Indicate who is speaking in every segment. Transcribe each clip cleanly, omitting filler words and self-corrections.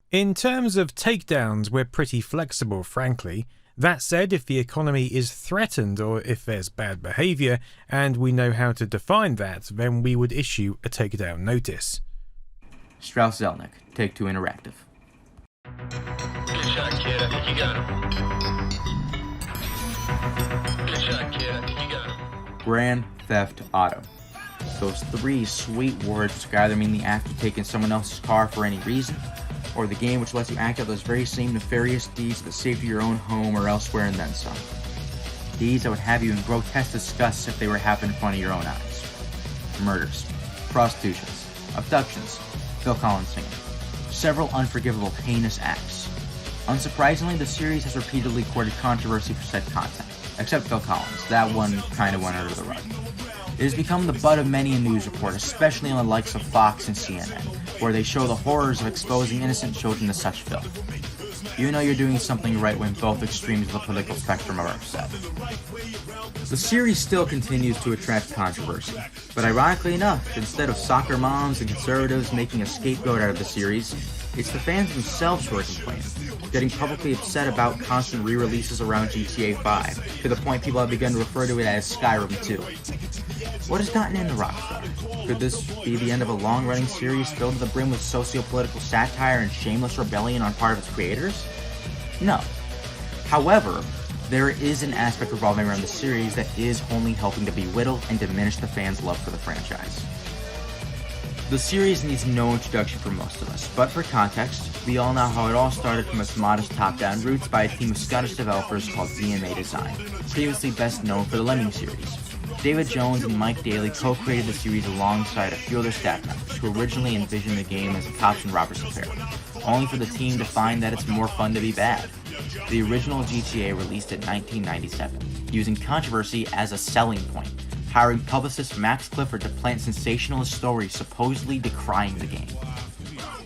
Speaker 1: In terms of takedowns, we're pretty flexible, frankly. That said, if the economy is threatened or if there's bad behaviour and we know how to define that, then we would issue a takedown notice.
Speaker 2: Strauss Zelnick, Take-Two Interactive.
Speaker 3: Good shot, kid. I think you got him. Good shot, kid. I think you got him.
Speaker 2: Grand Theft Auto. Those three sweet words which either mean the act of taking someone else's car for any reason, or the game which lets you act out those very same nefarious deeds to the safety of your own home or elsewhere and then some. Deeds that would have you in grotesque disgust if they were happening in front of your own eyes. Murders, prostitutions, abductions, Phil Collins singing. Several unforgivable, heinous acts. Unsurprisingly, the series has repeatedly courted controversy for said content, except Phil Collins. That one kinda went under the rug. It has become the butt of many a news report, especially on the likes of Fox and CNN, where they show the horrors of exposing innocent children to such filth. You know you're doing something right when both extremes of the political spectrum are upset. The series still continues to attract controversy, but ironically enough, instead of soccer moms and conservatives making a scapegoat out of the series, it's the fans themselves who are complaining, getting publicly upset about constant re-releases around GTA 5, to the point people have begun to refer to it as Skyrim 2. What has gotten into Rockstar? Could this be the end of a long-running series filled to the brim with socio-political satire and shameless rebellion on part of its creators? No. However, there is an aspect revolving around the series that is only helping to belittle and diminish the fans' love for the franchise. The series needs no introduction for most of us, but for context, we all know how it all started from its modest top-down roots by a team of Scottish developers called Deem Design, previously best known for the Lemming series. David Jones and Mike Daly co-created the series alongside a few other staff members who originally envisioned the game as a cops and robbers affair, only for the team to find that it's more fun to be bad. The original GTA released in 1997, using controversy as a selling point, hiring publicist Max Clifford to plant sensationalist stories supposedly decrying the game.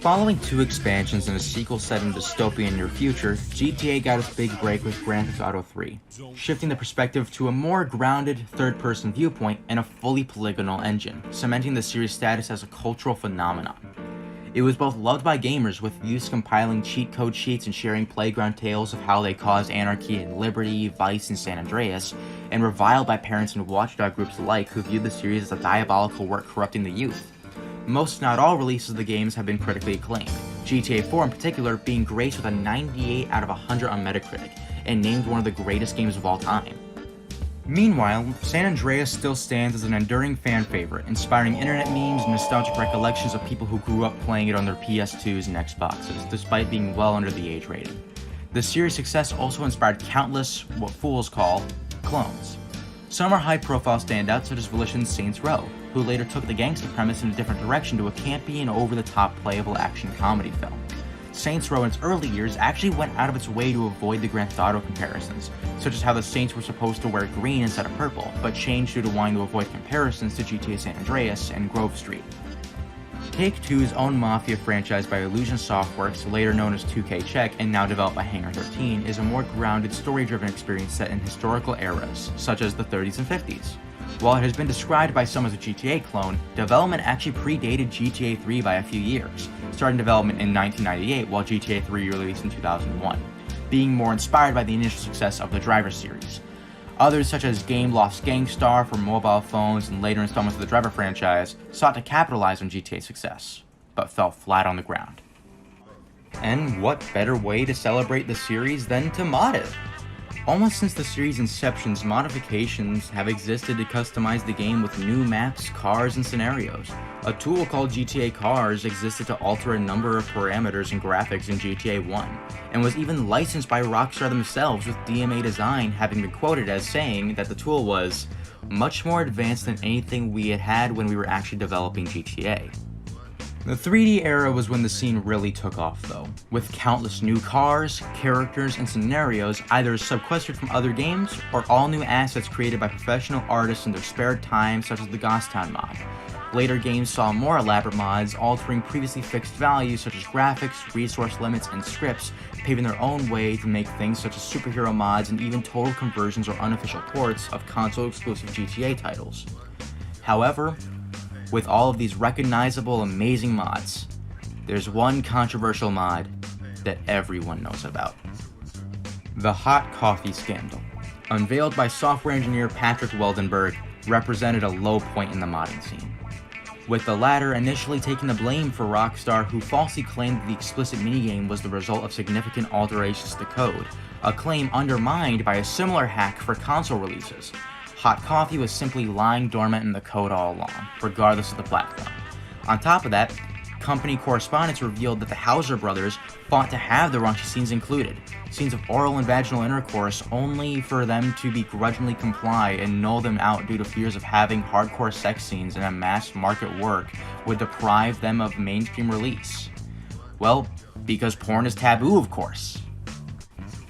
Speaker 2: Following 2 expansions and a sequel set in dystopian near future, GTA got its big break with Grand Theft Auto 3, shifting the perspective to a more grounded third-person viewpoint and a fully polygonal engine, cementing the series' status as a cultural phenomenon. It was both loved by gamers, with youths compiling cheat code sheets and sharing playground tales of how they caused anarchy in Liberty, Vice, and San Andreas, and reviled by parents and watchdog groups alike who viewed the series as a diabolical work corrupting the youth. Most, not all, releases of the games have been critically acclaimed, GTA 4 in particular being graced with a 98 out of 100 on Metacritic, and named one of the greatest games of all time. Meanwhile, San Andreas still stands as an enduring fan favorite, inspiring internet memes and nostalgic recollections of people who grew up playing it on their PS2s and Xboxes, despite being well under the age rating. The series' success also inspired countless, what fools call, clones. Some are high-profile standouts such as Volition's Saints Row, who later took the gangster premise in a different direction to a campy and over-the-top playable action comedy film. Saints Row in its early years actually went out of its way to avoid the Grand Theft Auto comparisons, such as how the Saints were supposed to wear green instead of purple, but changed due to wanting to avoid comparisons to GTA San Andreas and Grove Street. Take-Two's own Mafia franchise by Illusion Softworks, later known as 2K Czech and now developed by Hangar 13, is a more grounded, story-driven experience set in historical eras, such as the 30s and 50s. While it has been described by some as a GTA clone, development actually predated GTA 3 by a few years, starting development in 1998 while GTA 3 released in 2001, being more inspired by the initial success of the Driver series. Others, such as Game Lost Gangstar for mobile phones and later installments of the Driver franchise, sought to capitalize on GTA's success, but fell flat on the ground. And what better way to celebrate the series than to mod it? Almost since the series' inceptions, modifications have existed to customize the game with new maps, cars, and scenarios. A tool called GTA Cars existed to alter a number of parameters and graphics in GTA 1, and was even licensed by Rockstar themselves, with DMA Design having been quoted as saying that the tool was much more advanced than anything we had when we were actually developing GTA. The 3D era was when the scene really took off though, with countless new cars, characters, and scenarios either sequestered from other games or all new assets created by professional artists in their spare time, such as the Ghostown mod. Later games saw more elaborate mods altering previously fixed values such as graphics, resource limits, and scripts, paving their own way to make things such as superhero mods and even total conversions or unofficial ports of console-exclusive GTA titles. However, with all of these recognizable, amazing mods, there's one controversial mod that everyone knows about. The hot coffee scandal, unveiled by software engineer Patrick Weldenberg, represented a low point in the modding scene, with the latter initially taking the blame for Rockstar, who falsely claimed that the explicit minigame was the result of significant alterations to the code, a claim undermined by a similar hack for console releases. Hot coffee was simply lying dormant in the code all along, regardless of the platform. On top of that, company correspondence revealed that the Hauser brothers fought to have the raunchy scenes included, scenes of oral and vaginal intercourse, only for them to begrudgingly comply and null them out due to fears of having hardcore sex scenes in a mass market work would deprive them of mainstream release. Well, because porn is taboo, of course.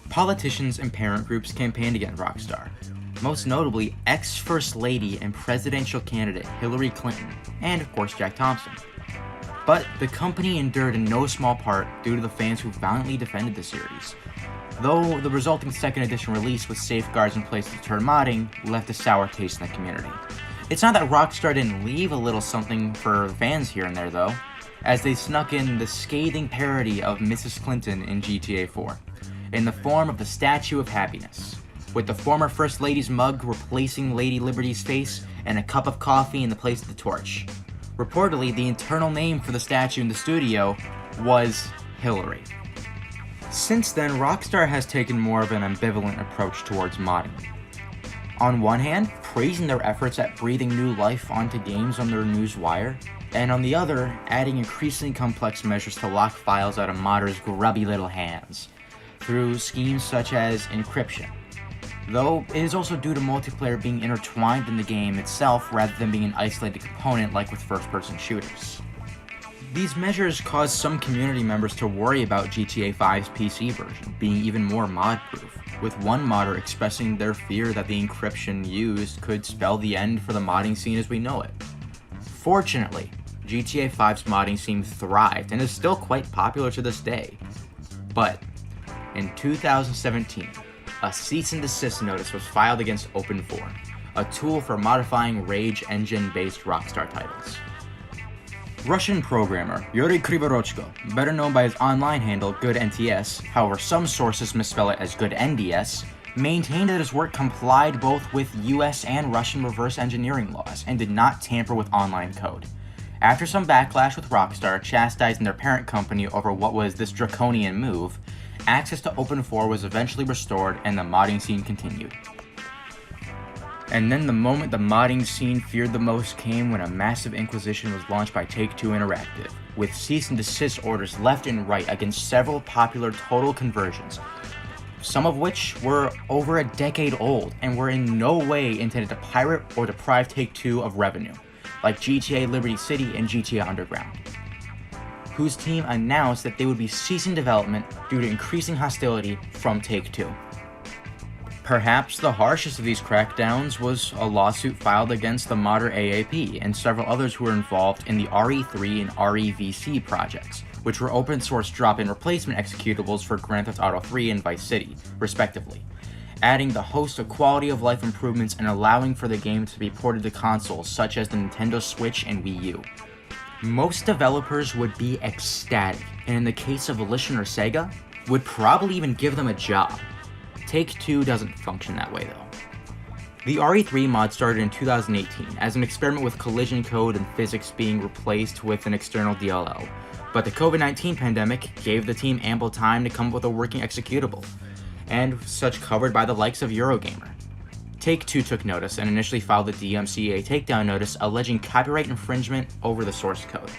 Speaker 2: Politicians and parent groups campaigned against Rockstar, most notably ex-First Lady and presidential candidate Hillary Clinton, and of course Jack Thompson. But the company endured in no small part due to the fans who valiantly defended the series, though the resulting second edition release with safeguards in place to deter modding left a sour taste in the community. It's not that Rockstar didn't leave a little something for fans here and there though, as they snuck in the scathing parody of Mrs. Clinton in GTA 4, in the form of the Statue of Happiness, with the former First Lady's mug replacing Lady Liberty's face and a cup of coffee in the place of the torch. Reportedly, the internal name for the statue in the studio was Hillary. Since then, Rockstar has taken more of an ambivalent approach towards modding. On one hand, praising their efforts at breathing new life onto games on their newswire, and on the other, adding increasingly complex measures to lock files out of modders' grubby little hands, through schemes such as encryption. Though it is also due to multiplayer being intertwined in the game itself rather than being an isolated component like with first-person shooters. These measures caused some community members to worry about GTA 5's PC version being even more mod-proof, with one modder expressing their fear that the encryption used could spell the end for the modding scene as we know it. Fortunately, GTA 5's modding scene thrived and is still quite popular to this day. But in 2017, a cease and desist notice was filed against Open4, a tool for modifying Rage engine-based Rockstar titles. Russian programmer Yuri Krivorochko, better known by his online handle GoodNTS, however some sources misspell it as GoodNDS, maintained that his work complied both with US and Russian reverse engineering laws and did not tamper with online code. After some backlash with Rockstar chastising their parent company over what was this draconian move, access to Open4 was eventually restored and the modding scene continued. And then the moment the modding scene feared the most came when a massive inquisition was launched by Take-Two Interactive, with cease and desist orders left and right against several popular total conversions, some of which were over a decade old and were in no way intended to pirate or deprive Take-Two of revenue, like GTA Liberty City and GTA Underground, whose team announced that they would be ceasing development due to increasing hostility from Take-Two. Perhaps the harshest of these crackdowns was a lawsuit filed against the modder AAP and several others who were involved in the RE3 and REVC projects, which were open source drop-in replacement executables for Grand Theft Auto 3 and Vice City, respectively, adding the host of quality of life improvements and allowing for the game to be ported to consoles such as the Nintendo Switch and Wii U. Most developers would be ecstatic, and in the case of Volition or Sega, would probably even give them a job. Take-Two doesn't function that way though. The RE3 mod started in 2018 as an experiment with collision code and physics being replaced with an external DLL, but the COVID-19 pandemic gave the team ample time to come up with a working executable, and such covered by the likes of Eurogamer. Take-Two took notice and initially filed the DMCA takedown notice alleging copyright infringement over the source code.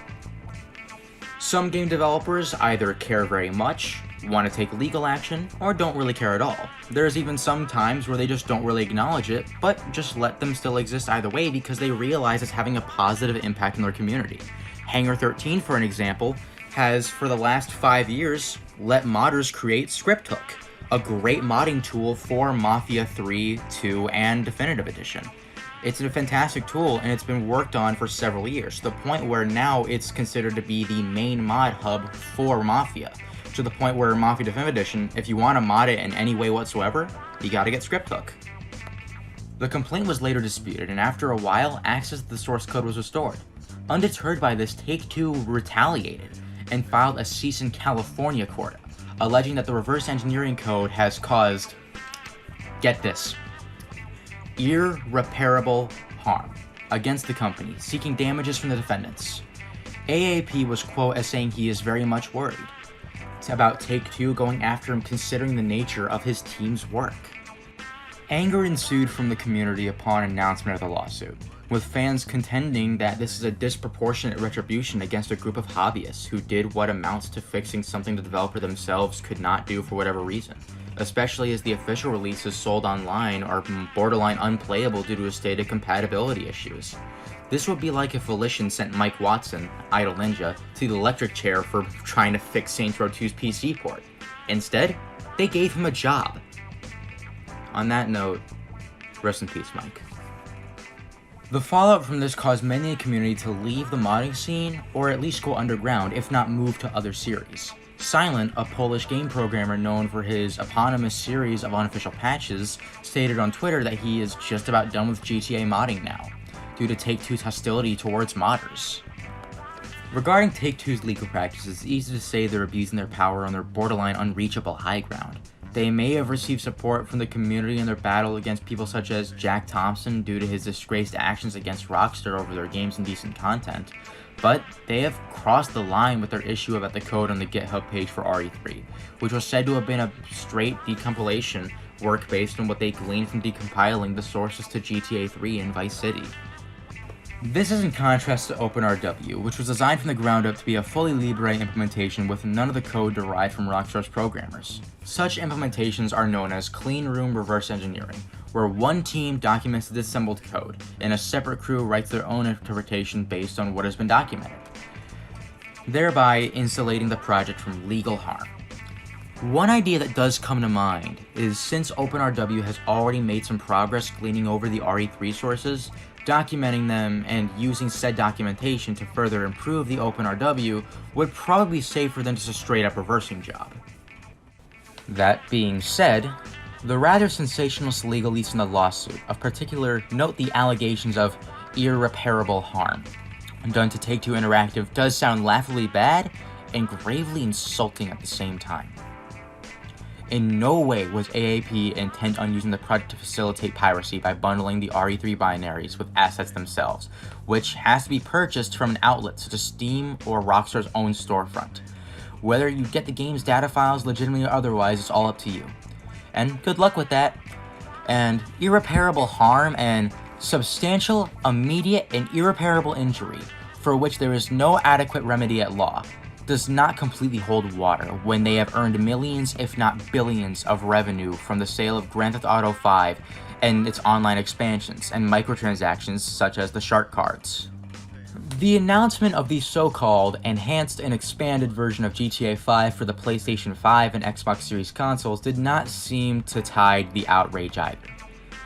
Speaker 2: Some game developers either care very much, want to take legal action, or don't really care at all. There's even some times where they just don't really acknowledge it, but just let them still exist either way because they realize it's having a positive impact in their community. Hangar 13, for an example, has for the last 5 years let modders create ScriptHook, a great modding tool for Mafia 3, 2, and Definitive Edition. It's a fantastic tool and it's been worked on for several years, to the point where now it's considered to be the main mod hub for Mafia. To the point where Mafia Definitive Edition, if you want to mod it in any way whatsoever, you gotta get ScriptHook. The complaint was later disputed, and after a while, access to the source code was restored. Undeterred by this, Take-Two retaliated and filed a cease in California court, alleging that the reverse engineering code has caused, get this, irreparable harm against the company, seeking damages from the defendants. AAP was quoted as saying he is very much worried about Take-Two going after him considering the nature of his team's work. Anger ensued from the community upon announcement of the lawsuit, with fans contending that this is a disproportionate retribution against a group of hobbyists who did what amounts to fixing something the developer themselves could not do for whatever reason, especially as the official releases sold online are borderline unplayable due to stated compatibility issues. This would be like if Volition sent Mike Watson, Idle Ninja, to the electric chair for trying to fix Saints Row 2's PC port. Instead, they gave him a job. On that note, rest in peace, Mike. The fallout from this caused many in the community to leave the modding scene, or at least go underground, if not move to other series. Silent, a Polish game programmer known for his eponymous series of unofficial patches, stated on Twitter that he is just about done with GTA modding now, due to Take-Two's hostility towards modders. Regarding Take-Two's legal practices, it's easy to say they're abusing their power on their borderline unreachable high ground. They may have received support from the community in their battle against people such as Jack Thompson due to his disgraced actions against Rockstar over their games and decent content, but they have crossed the line with their issue about the code on the GitHub page for RE3, which was said to have been a straight decompilation work based on what they gleaned from decompiling the sources to GTA 3 and Vice City. This is in contrast to OpenRW, which was designed from the ground up to be a fully Libre implementation with none of the code derived from Rockstar's programmers. Such implementations are known as clean room reverse engineering, where one team documents the disassembled code, and a separate crew writes their own interpretation based on what has been documented, thereby insulating the project from legal harm. One idea that does come to mind is since OpenRW has already made some progress gleaning over the RE3 sources, documenting them and using said documentation to further improve the OpenRW would probably be safer than just a straight up reversing job. That being said, the rather sensationalist legalese in the lawsuit, of particular note the allegations of irreparable harm done to Take-Two Interactive does sound laughably bad and gravely insulting at the same time. In no way was AAP intent on using the project to facilitate piracy by bundling the RE3 binaries with assets themselves, which has to be purchased from an outlet such as Steam or Rockstar's own storefront. Whether you get the game's data files legitimately or otherwise, it's all up to you. And good luck with that. And irreparable harm and substantial, immediate, and irreparable injury, for which there is no adequate remedy at law, does not completely hold water when they have earned millions, if not billions, of revenue from the sale of Grand Theft Auto 5 and its online expansions and microtransactions such as the shark cards. The announcement of the so-called enhanced and expanded version of GTA 5 for the PlayStation 5 and Xbox Series consoles did not seem to tide the outrage either,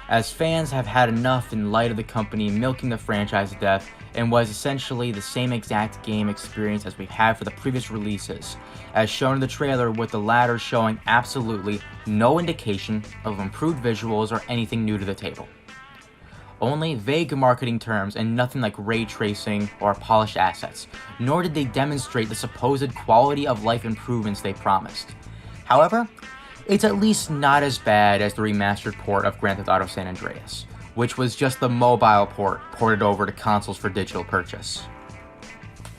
Speaker 2: as fans have had enough in light of the company milking the franchise to death and was essentially the same exact game experience as we've had for the previous releases, as shown in the trailer, with the latter showing absolutely no indication of improved visuals or anything new to the table. Only vague marketing terms and nothing like ray tracing or polished assets, nor did they demonstrate the supposed quality of life improvements they promised. However, it's at least not as bad as the remastered port of Grand Theft Auto San Andreas, which was just the mobile port ported over to consoles for digital purchase.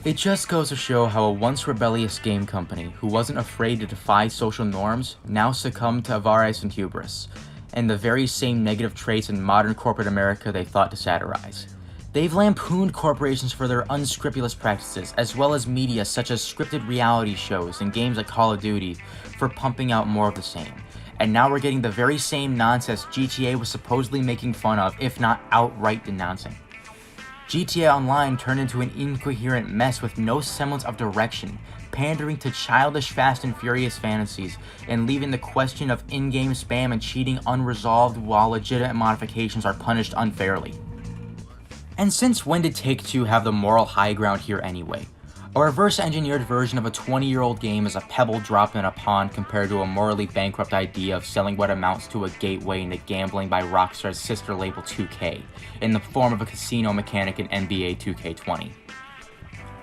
Speaker 2: It just goes to show how a once rebellious game company who wasn't afraid to defy social norms now succumbed to avarice and hubris, and the very same negative traits in modern corporate America they thought to satirize. They've lampooned corporations for their unscrupulous practices, as well as media such as scripted reality shows and games like Call of Duty for pumping out more of the same. And now we're getting the very same nonsense GTA was supposedly making fun of, if not outright denouncing. GTA Online turned into an incoherent mess with no semblance of direction, pandering to childish Fast and Furious fantasies, and leaving the question of in-game spam and cheating unresolved while legitimate modifications are punished unfairly. And since when did Take-Two have the moral high ground here anyway? A reverse-engineered version of a 20-year-old game is a pebble dropped in a pond compared to a morally bankrupt idea of selling what amounts to a gateway into gambling by Rockstar's sister label 2K, in the form of a casino mechanic in NBA 2K20.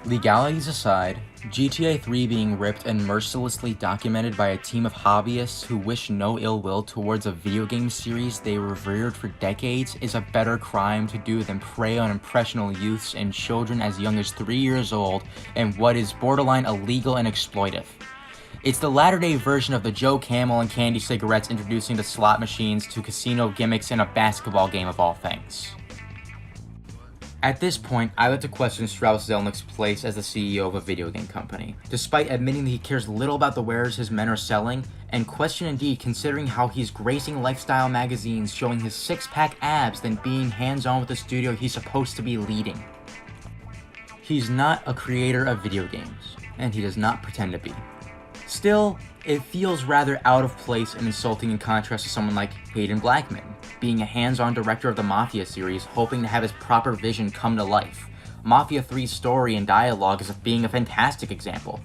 Speaker 2: Legalities aside, GTA 3 being ripped and mercilessly documented by a team of hobbyists who wish no ill will towards a video game series they revered for decades is a better crime to do than prey on impressionable youths and children as young as 3 years old in what is borderline illegal and exploitive. It's the latter-day version of the Joe Camel and candy cigarettes introducing the slot machines to casino gimmicks in a basketball game of all things. At this point, I like to question Strauss Zelnick's place as the CEO of a video game company, despite admitting that he cares little about the wares his men are selling, and question indeed considering how he's gracing lifestyle magazines showing his six-pack abs than being hands-on with the studio he's supposed to be leading. He's not a creator of video games, and he does not pretend to be. Still, it feels rather out of place and insulting in contrast to someone like Hayden Blackman, being a hands-on director of the Mafia series, hoping to have his proper vision come to life. Mafia 3's story and dialogue is being a fantastic example.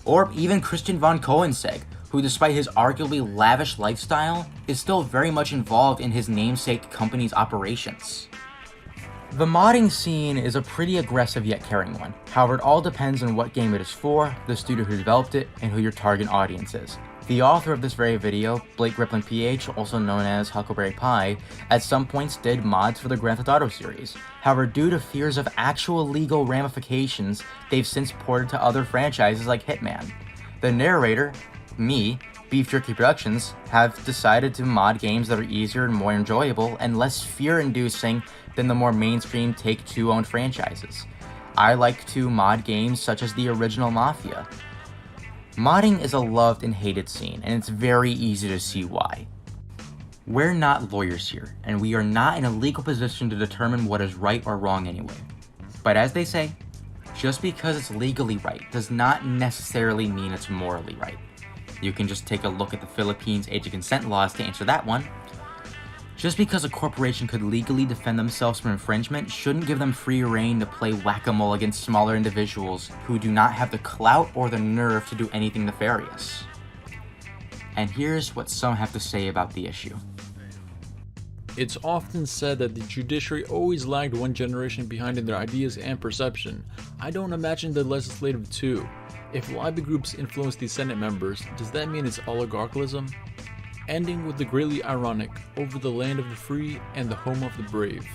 Speaker 2: Or even Christian von Koenigsegg, who despite his arguably lavish lifestyle, is still very much involved in his namesake company's operations. The modding scene is a pretty aggressive yet caring one. However, it all depends on what game it is for, the studio who developed it, and who your target audience is. The author of this very video, Blake Grippling PH, also known as Huckleberry Pie, at some points did mods for the Grand Theft Auto series. However, due to fears of actual legal ramifications, they've since ported to other franchises like Hitman. The narrator, me, Beef Jerky Productions, have decided to mod games that are easier and more enjoyable and less fear-inducing than the more mainstream Take-Two owned franchises. I like to mod games such as the original Mafia. Modding is a loved and hated scene, and it's very easy to see why. We're not lawyers here, and we are not in a legal position to determine what is right or wrong anyway. But as they say, just because it's legally right does not necessarily mean it's morally right. You can just take a look at the Philippines age of consent laws to answer that one. Just because a corporation could legally defend themselves from infringement shouldn't give them free reign to play whack-a-mole against smaller individuals who do not have the clout or the nerve to do anything nefarious. And here's what some have to say about the issue.
Speaker 4: It's often said that the judiciary always lagged one generation behind in their ideas and perception. I don't imagine the legislative too. If lobby groups influence the Senate members, does that mean it's oligarchalism? Ending with the greatly ironic, over the land of the free and the home of the brave.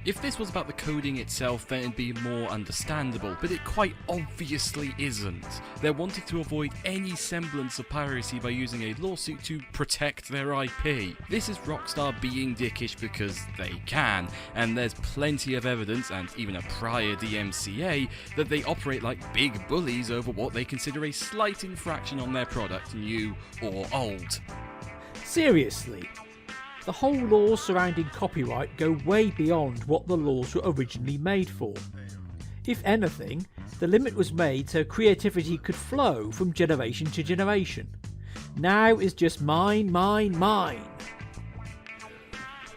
Speaker 5: If this was about the coding itself, then it'd be more understandable, but it quite obviously isn't. They're wanting to avoid any semblance of piracy by using a lawsuit to protect their IP. This is Rockstar being dickish because they can, and there's plenty of evidence, and even a prior DMCA, that they operate like big bullies over what they consider a slight infraction on their product, new or old.
Speaker 6: Seriously? The whole laws surrounding copyright go way beyond what the laws were originally made for. If anything, the limit was made so creativity could flow from generation to generation. Now is just mine, mine, mine.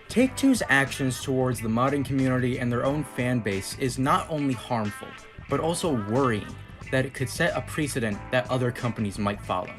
Speaker 2: Take-Two's actions towards the modding community and their own fan base is not only harmful, but also worrying that it could set a precedent that other companies might follow.